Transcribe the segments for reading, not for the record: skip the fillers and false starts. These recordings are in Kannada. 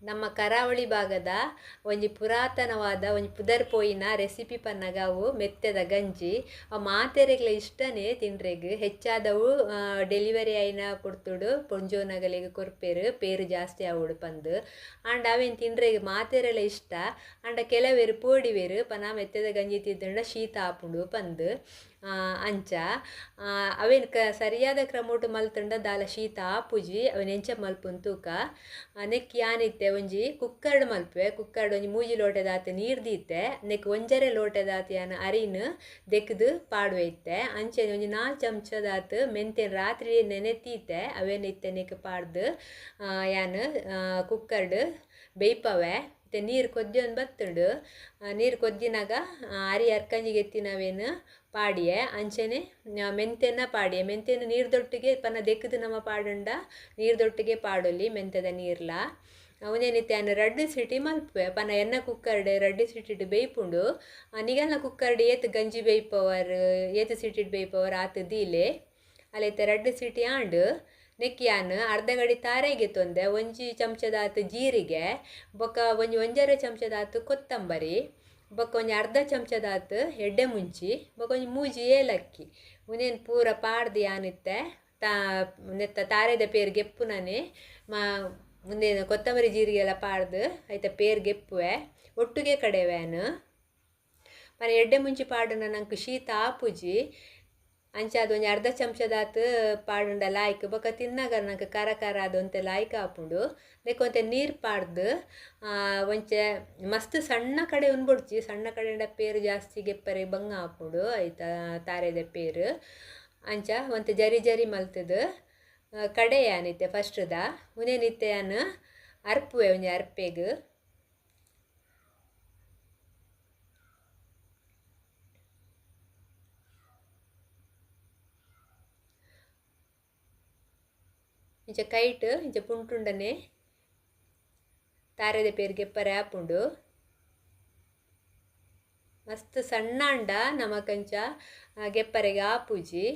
ನಮ್ಮ ಕರಾವಳಿ ಭಾಗದ ಒಂಜಿ ಪುರಾತನವಾದ ಒಂಜಿ ಪುದರ್ ಪೋಯಿನ ರೆಸಿಪಿ ಪನ್ನಗಾವು ಮೆತ್ತದ ಗಂಜಿ ಆ ಮಾತೆರೆಗ್ಲ ಇಷ್ಟನೇ ತಿನ್ರೆಗ್ ಹೆಚ್ಚಾದವು ಡೆಲಿವರಿ ಆಯ್ನ ಪುಡ್ತುಡು ಪೊಂಜೋನಗಲಿಗೆ ಕೊರ್ಪೆರು ಪೇರು ಜಾಸ್ತಿ ಆವೋಡು ಪಂದು ಆಂಡ ಅವೇನು ತಿನ್ರೆಗ್ ಮಾತೆರೆಲ ಇಷ್ಟ ಆಂಡ ಕೆಲವೇರು ಪೋಡಿವೇರು ಪನ ಮೆತ್ತದ ಗಂಜಿ ತಿಂದ ಶೀತ ಆಪುಂಡು ಪಂದು ಅಂಚ ಅವೇನು ಸರಿಯಾದ ಕ್ರಮೋಟು ಮಲ್ತುಂಡ ದಾಲ ಶೀತ ಆಪುಜಿ ಅವನ್ ಎಂಚ ಮಲ್ಪುನ್ ತೂಕ ನೆಕ್ ಯಾನಿತ್ತೆ ಒಂಜಿ ಕುಕ್ಕರ್ಡ್ ಮಲ್ಪೆ ಕುಕ್ಕರ್ಡ್ ಒಂಜಿ ಮೂಜಿ ಲೋಟದಾತು ನೀರು ದೀತೆ ನೆಕ್ ಒಂಜರೆ ಲೋಟದಾತು ಯಾನ ಅರಿನು ದೆಕ್ದು ಪಾಡುವೈತೆ ಅಂಚೆ ಒಂಜಿ 4 ಚಮಚದಾತು ಮೆಂತೆನ್ ರಾತ್ರಿ ನೆನೆತೀತೆ ಅವೇನು ಇತ್ತೆ ನೆಕ್ ಪಾಡ್ದು ಯಾನು ಕುಕ್ಕರ್ಡ್ ಬೇಯ್ಪವೆ ಮತ್ತು ನೀರು ಕೊದ್ದಿಯೊಂದು ಬತ್ತುಂಡು ನೀರು ಕೊದ್ದಿನಾಗ ಅರಿ ಅರ್ಕಂಜಿಗೆ ಎತ್ತಿನವೇನು ಪಾಡಿಯೆ ಅಂಚನೆ ಮೆಂತೆನ ಪಾಡಿಯೆ ಮೆಂತೆನ ನೀರ್ದೊಟ್ಟಿಗೆ ಪನ್ನ ದೆಕ್ಕದು ನಮ್ಮ ಪಾಡುಂಡ ನೀರ್ದೊಟ್ಟಿಗೆ ಪಾಡೊಲಿ ಮೆಂತೆದ ನೀರ್ಲ ಅವನೇನಿತ್ತೆ ಅನ್ನ 2 ಸಿಟಿ ಮಲ್ಪೆ ಪನ್ನ ಎನ್ನ ಕುಕ್ಕರ್ಡ್ 2 ಸಿಟಿಡ್ ಬೇಯ್ಪುಂಡು ನಿಗಲ್ನ ಕುಕ್ಕರ್ಡ್ ಏತ್ ಗಂಜಿ ಬೇಯ್ಪವರ್ ಏತ್ ಸಿಟಿಡ್ ಬೇಯ್ಪವರ್ ಆತು ದೀಲೆ ಅಲ್ಲೈತೆ 2 ಸಿಟಿ ಆಂಡು ನೆಕ್ಕಿಯಾನು ಅರ್ಧ ಗಡಿ ತಾರೆಗೆ ತೊಂದೆ ಒಂಜಿ ಚಮಚದಾತು ಜೀರಿಗೆ ಬೊಕ್ಕ ಒಂಜರೆ ಚಮಚದಾತು ಕೊತ್ತಂಬರಿ ಬೊಕ್ಕ ಒಂಜಿ ಅರ್ಧ ಚಮಚದಾತು ಎಡ್ಡೆ ಮುಂಚಿ ಬೊಕ್ಕ ಒಂಜಿ ಮೂಜಿ ಏಲಕ್ಕಿ ಉನೇನು ಪೂರ ಪಾಡ್ದು ಯಾನಿತ್ತೆ ನೆತ್ತ ತಾರೆದ ಪೇರು ಗೆಪ್ಪುನನೆ ಮುಂದೆ ಕೊತ್ತಂಬರಿ ಜೀರಿಗೆ ಎಲ್ಲ ಪಾಡ್ದು ಆಯ್ತಾ ಪೇರು ಗೆಪ್ಪುವೆ ಒಟ್ಟಿಗೆ ಕಡೆವೇನು ಮನೆ ಎಡ್ಡೆ ಮುಂಚಿ ಪಾಡನ ನಂಗೆ ಶೀತ ಆಪುಜಿ ಅಂಚೆ ಅದು ಒಂಜಿ ಅರ್ಧ ಚಮಚದಾತು ಪಾಡುಂಡ ಲಾಯ್ಕ್ ಬೊಕ್ಕ ತಿನ್ನಾಗ ನಂಗೆ ಖಾರ ಖಾರ ಅದೊಂತೆ ಲಾಯ್ಕ್ ಆಪುಂಡು ನೆಕ್ಕೊಂತೆ ನೀರು ಪಾಡ್ದು ಒಂಚೆ ಮಸ್ತ್ ಸಣ್ಣ ಕಡೆ ಉನ್ಬೊಡ್ಚಿ ಸಣ್ಣ ಕಡೆಯಿಂದ ಪೇರು ಜಾಸ್ತಿ ಗೆಪ್ಪರೆ ಬಂಗ ಆಪುಂಡು ಆಯ್ತಾ ತಾರೆದ ಪೇರು ಅಂಚ ಒಂತೆ ಜರಿ ಜರಿ ಮಲ್ತದು ಕಡೆ ಯಾನಿತ್ತೆ ಫಸ್ಟ್ದ ಉನೇನಿತ್ತೆ ಯಾನು ಅರ್ಪುವೆ ಒಂಜಿ ಅರ್ಪೆಗ್ ಇಂಚ ಕೈಟ್ ಇಂಚ ಪುಂಟುಂಡನೆ ತಾರೆದ ಪೇರು ಗೆಪ್ಪರೆ ಆಪುಂಡು ಮಸ್ತ್ ಸಣ್ಣ ಅಂಡ ನಮಕಂಚ ಗೆಪ್ಪರೆಗೆ ಆಪುಜಿ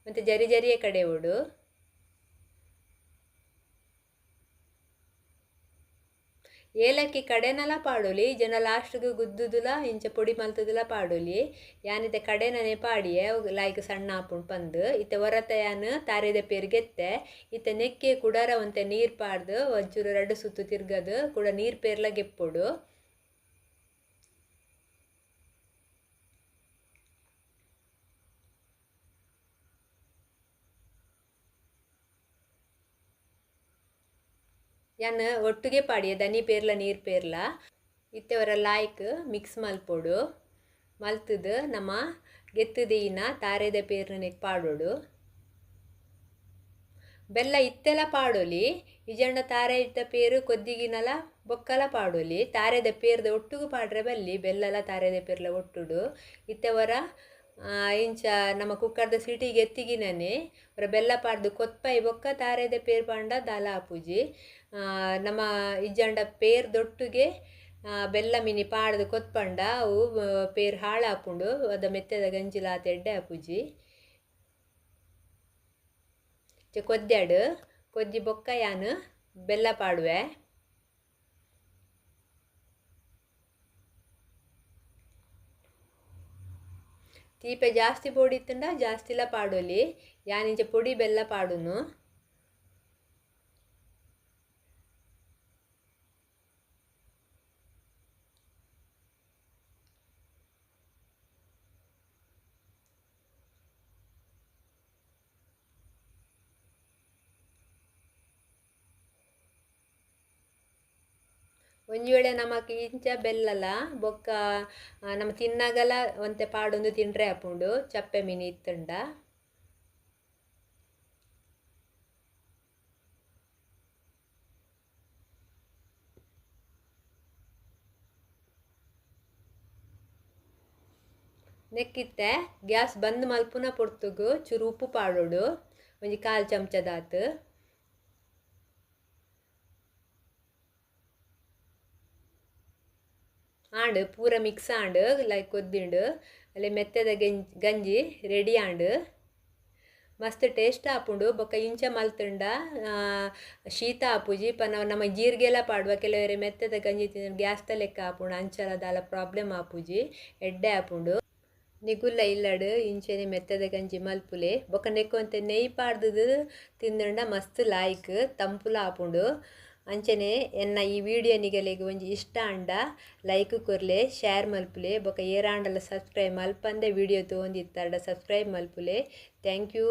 ಮತ್ತು ಜರಿ ಜರಿಯೇ ಕಡೆ ಓಡು ಏಲಕ್ಕಿ ಕಡೆನಲ ಪಾಡೋಲಿ ಜನ ಲಾಸ್ಟ್ಗೆ ಗುದ್ದುದುಲ ಇಂಚ ಪೊಡಿ ಮಲ್ತದುಲ ಪಾಡೋಲಿ ಯಾನಿತ್ತೆ ಕಡೆನೇ ಪಾಡಿಯೇ ಲಾಯ್ಕ್ ಸಣ್ಣ ಆಪುಂಡು ಪಂದು ಇತ್ತೆ ಹೊರತ ಯಾನು ತಾರೆದ ಪೇರು ಗೆತ್ತೆ ಇತ್ತೆ ನೆಕ್ಕೆ ಕುಡರ ಒಂತೆ ನೀರು ಪಾಡ್ದು ಒಂಚೂರು 2 ಸುತ್ತು ತಿರ್ಗದು ಕೂಡ ನೀರು ಪೇರ್ಲ ಗೆಪ್ಪೊಡು ಯಾನು ಒಟ್ಟಿಗೆ ಪಾಡಿಯೆ ದನಿ ಪೇರ್ಲ ನೀರು ಪೇರ್ಲ ಇತ್ತೆವರ ಲಾಯ್ಕ್ ಮಿಕ್ಸ್ ಮಲ್ಪೊಡು ಮಲ್ತದು ನಮ್ಮ ಗೆತ್ತದೀನ ತಾರೆದ ಪೇರ್ನ ಪಾಡೋಡು ಬೆಲ್ಲ ಇತ್ತೆಲ ಪಾಡೋಲಿ ಇಜಂಡ ತಾರೆದ ಪೇರು ಕೊದ್ದಿಗಿನಲ ಬೊಕ್ಕಲ ಪಾಡೋಲಿ ತಾರೆದ ಪೇರ್ದ ಒಟ್ಟುಗು ಪಾಡ್ರೆ ಬಲ್ಲಿ ಬೆಲ್ಲಲ ತಾರೆದ ಪೇರ್ಲ ಒಟ್ಟುಡು ಇತ್ತೆವರ ಇಂಚ ನಮ್ಮ ಕುಕ್ಕರ್ದ ಸಿಟಿಗೆ ಎತ್ತಿಗಿನೇ ಅವರ ಬೆಲ್ಲ ಪಾಡ್ದು ಕೊತ್ಪೈ ಬೊಕ್ಕ ತಾರೆದ ಪೇರು ಪಾಂಡ ದಾಲ ಆಪುಜಿ ನಮ್ಮ ಇಜ್ಜಂಡ ಪೇರ್ದೊಟ್ಟಿಗೆ ಬೆಲ್ಲ ಮಿನಿ ಪಾಡ್ದು ಕೊತ್ಪಂಡ ಅವು ಪೇರು ಹಾಳಾಪುಂಡು ಅದ ಮೆತ್ತದ ಗಂಜಿಲಾತ ಎಡ್ಡೆ ಆಪುಜಿ ಕೊದ್ದ್ಯಾಡು ಕೊದ್ದಿ ಬೊಕ್ಕ ಯಾನು ಬೆಲ್ಲ ಪಾಡುವೆ ತೀಪೆ ಜಾಸ್ತಿ ಪೊಡಿ ಇತ್ತಂಡ ಜಾಸ್ತಿಲ ಪಾಡೋಲಿ ಯಾನಿಂಚ ಪೊಡಿ ಬೆಲ್ಲ ಪಾಡುನು ಒಂಜಿ ವೇಳೆ ನಮಕ್ ಇಂಚ ಬೆಲ್ಲಲ ಬೊಕ್ಕ ನಮ್ಮ ತಿನ್ನಾಗಲ ಒಂತೆ ಪಾಡೊಂದು ತಿಂಡ್ರೆ ಆಪುಂಡು ಚಪ್ಪೆ ಮೀನು ಇತ್ತಂಡ ನೆಕ್ಕಿತ್ತೆ ಗ್ಯಾಸ್ ಬಂದ್ ಮಲ್ಪುನ ಪೊರ್ತುಗು ಚೂರು ಉಪ್ಪು ಪಾಡೋಡು ಒಂಜಿ 1/4 ಚಮಚದಾತು ಆಂಡ್ ಪೂರ ಮಿಕ್ಸ್ ಆಂಡ್ ಲೈಕ್ ಕೊದ್ದಿಂಡು ಅಲ್ಲಿ ಮೆತ್ತದ ಗಂಜಿ ರೆಡಿ ಆಂಡ್ ಮಸ್ತ್ ಟೇಸ್ಟ್ ಆಪುಂಡು ಬೊಕ್ಕ ಇಂಚ ಮಲ್ತುಂಡ ಶೀತ ಆಪುಜಿ ಪನ ನಮ್ಮ ಜೀರಿಗೆಲ ಪಾಡುವ ಕೆಲವರೆ ಮೆತ್ತದ ಗಂಜಿ ತಿಂದು ಗ್ಯಾಸ್ ಲೆಕ್ಕ ಆಪುಂಡು ಅಂಚಲ ದಾಲ ಪ್ರಾಬ್ಲಮ್ ಆಪುಜಿ ಎಡ್ಡೆ ಆಪುಂಡು ನಿಗುಲ್ಲ ಇಲ್ಲಡು ಇಂಚೆನೆ ಮೆತ್ತದ ಗಂಜಿ ಮಲ್ಪುಲೆ ಬೊಕ ನೆಕ್ಕೊಂತೆ ನೆಯ್ ಪಾಡ್ದು ತಿಂದುಂಡ ಮಸ್ತ್ ಲಾಯ್ಕ್ ತಂಪುಲ ಆಪುಂಡು ಅಂಚನೆ ಎನ್ನ ಈ ವಿಡಿಯೋ ನಿಗಲೆಗ್ ಒಂಜಿ ಇಷ್ಟ ಅಂಡ ಲೈಕ್ ಕೊರ್ಲೆ ಶೇರ್ ಮಲ್ಪುಲೆ ಬೊಕ ಏರಾಂಡಲ ಸಬ್ಸ್ಕ್ರೈಬ್ ಮಲ್ಪಂದೆ ವಿಡಿಯೋ ತೋಂದಿತ್ತಾರ್ಡ ಸಬ್ಸ್ಕ್ರೈಬ್ ಮಲ್ಪುಲೆ ಥ್ಯಾಂಕ್ ಯು.